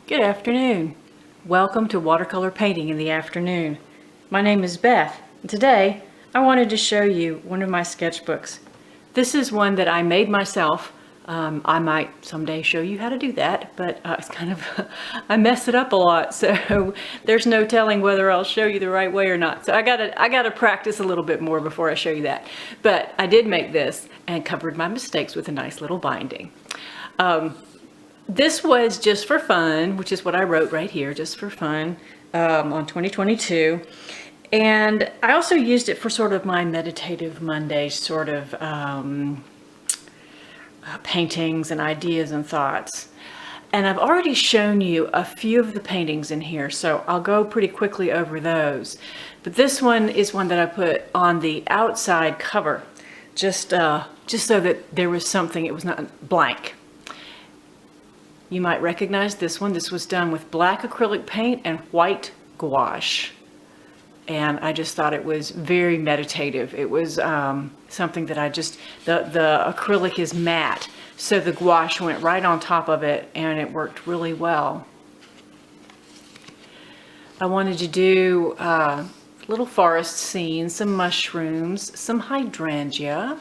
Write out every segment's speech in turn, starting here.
Good afternoon. Welcome to Watercolor Painting in the Afternoon. My name is Beth, and today I wanted to show you one of my sketchbooks. This is one that I made myself. I might someday show you how to do that, but it's kind of, I mess it up a lot, so there's no telling whether I'll show you the right way or not. So I gotta practice a little bit more before I show you that. But I did make this and covered my mistakes with a nice little binding. This was just for fun, which is what I wrote right here, just for fun, on 2022. And I also used it for sort of my meditative Monday sort of paintings and ideas and thoughts. And I've already shown you a few of the paintings in here, so I'll go pretty quickly over those. But this one is one that I put on the outside cover, just so that there was something, it was not blank. You might recognize this one. This was done with black acrylic paint and white gouache. And I just thought it was very meditative. It was something that the acrylic is matte, so the gouache went right on top of it and it worked really well. I wanted to do little forest scenes, some mushrooms, some hydrangea.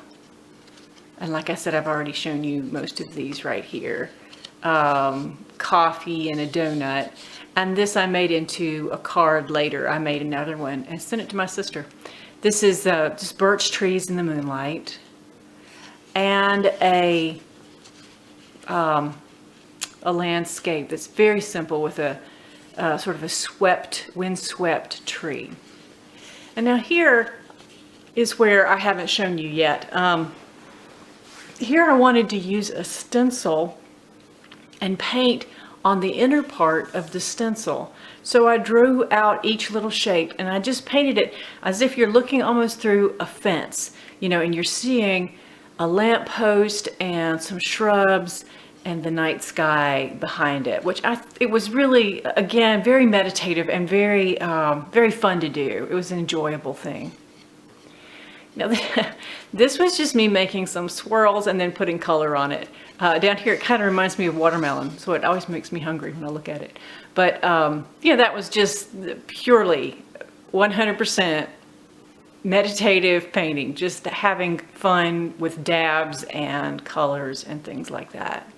And like I said, I've already shown you most of these right here. Coffee and a donut, and this I made into a card later. I made another one and sent it to my sister. This is just birch trees in the moonlight, and a landscape that's very simple with a sort of a windswept tree. And now here is where I haven't shown you yet. Here I wanted to use a stencil and paint on the inner part of the stencil. So I drew out each little shape and I just painted it as if you're looking almost through a fence, you know, and you're seeing a lamp post and some shrubs and the night sky behind it, which it was really, again, very meditative and very, very fun to do. It was an enjoyable thing. Now, this was just me making some swirls and then putting color on it. Down here, it kind of reminds me of watermelon, so it always makes me hungry when I look at it. But, yeah, that was just purely 100% meditative painting, just having fun with dabs and colors and things like that.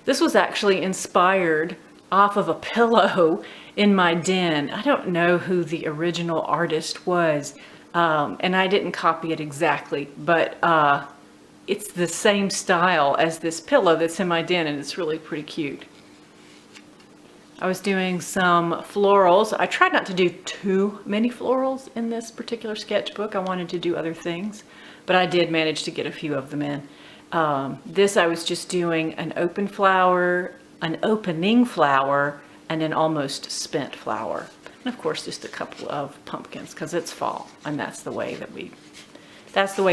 This was actually inspired off of a pillow in my den. I don't know who the original artist was, and I didn't copy it exactly, but it's the same style as this pillow that's in my den, and it's really pretty cute. I was doing some florals. I tried not to do too many florals in this particular sketchbook. I wanted to do other things, but I did manage to get a few of them in. This I was just doing an open flower, an opening flower, and an almost spent flower. And of course, just a couple of pumpkins because it's fall, and that's the way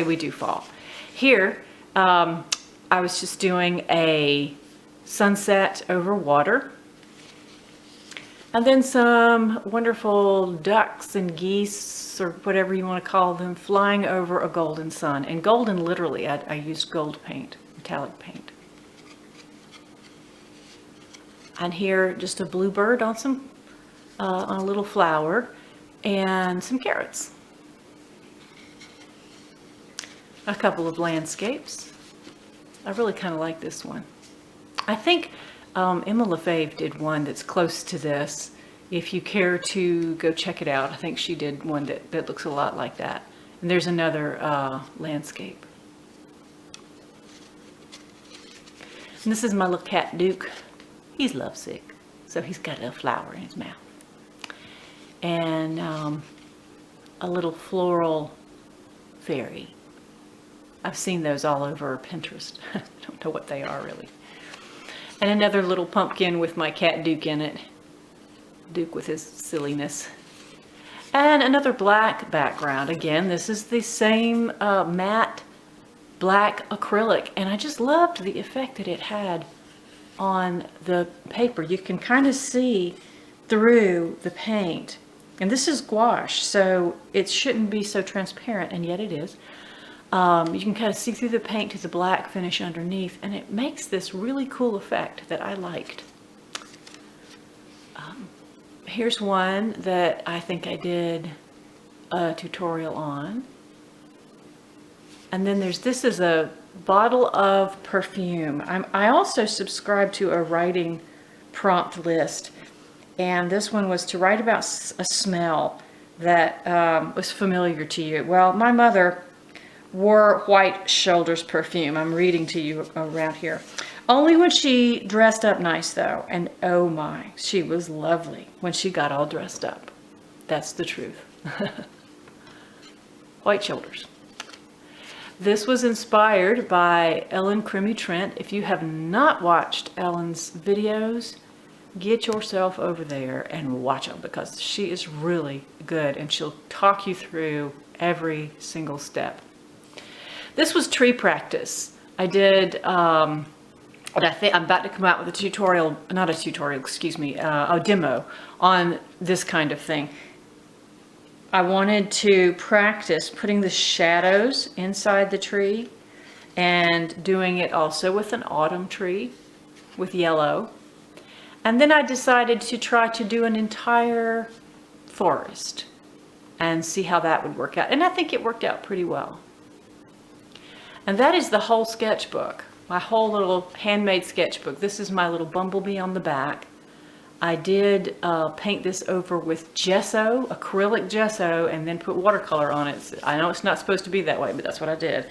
we do fall. Here, I was just doing a sunset over water, and then some wonderful ducks and geese, or whatever you want to call them, flying over a golden sun. And golden, literally, I used gold paint, metallic paint. And here, just a bluebird on on a little flower, and some carrots. A couple of landscapes. I really kind of like this one. I think Emma LaFave did one that's close to this. If you care to go check it out, I think she did one that looks a lot like that. And there's another landscape. And this is my little cat, Duke. He's lovesick, so he's got a flower in his mouth. And a little floral fairy. I've seen those all over Pinterest. I don't know what they are really. And another little pumpkin with my cat Duke in it. Duke with his silliness. And another black background. Again, this is the same matte black acrylic. And I just loved the effect that it had on the paper. You can kind of see through the paint. And this is gouache, so it shouldn't be so transparent, and yet it is. You can kind of see through the paint to the black finish underneath, and it makes this really cool effect that I liked. Here's one that I think I did a tutorial on. And then this is a bottle of perfume. I also subscribe to a writing prompt list, and this one was to write about a smell that was familiar to you. Well, my mother wore White Shoulders perfume. I'm reading to you around here. Only when she dressed up nice, though. And oh my, she was lovely when she got all dressed up. That's the truth. White Shoulders. This was inspired by Ellen Crimi Trent. If you have not watched Ellen's videos, get yourself over there and watch them, because she is really good and she'll talk you through every single step. This was tree practice. I did, and I think I'm about to come out with a tutorial, not a tutorial, excuse me, a demo on this kind of thing. I wanted to practice putting the shadows inside the tree and doing it also with an autumn tree with yellow. And then I decided to try to do an entire forest and see how that would work out. And I think it worked out pretty well. And that is the whole sketchbook, my whole little handmade sketchbook. This is my little bumblebee on the back. I did paint this over with gesso, acrylic gesso, and then put watercolor on it. I know it's not supposed to be that way, but that's what I did.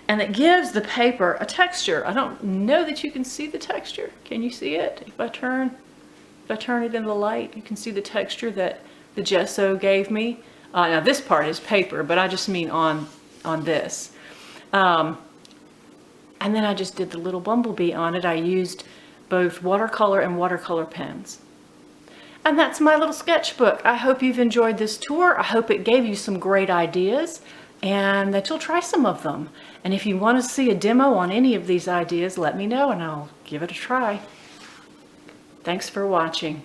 And it gives the paper a texture. I don't know that you can see the texture. Can you see it? If I turn it in the light, you can see the texture that the gesso gave me. Now this part is paper, but I just mean on this. And then I just did the little bumblebee on it. I used both watercolor and watercolor pens. And that's my little sketchbook. I hope you've enjoyed this tour. I hope it gave you some great ideas and that you'll try some of them. And if you want to see a demo on any of these ideas, let me know and I'll give it a try. Thanks for watching.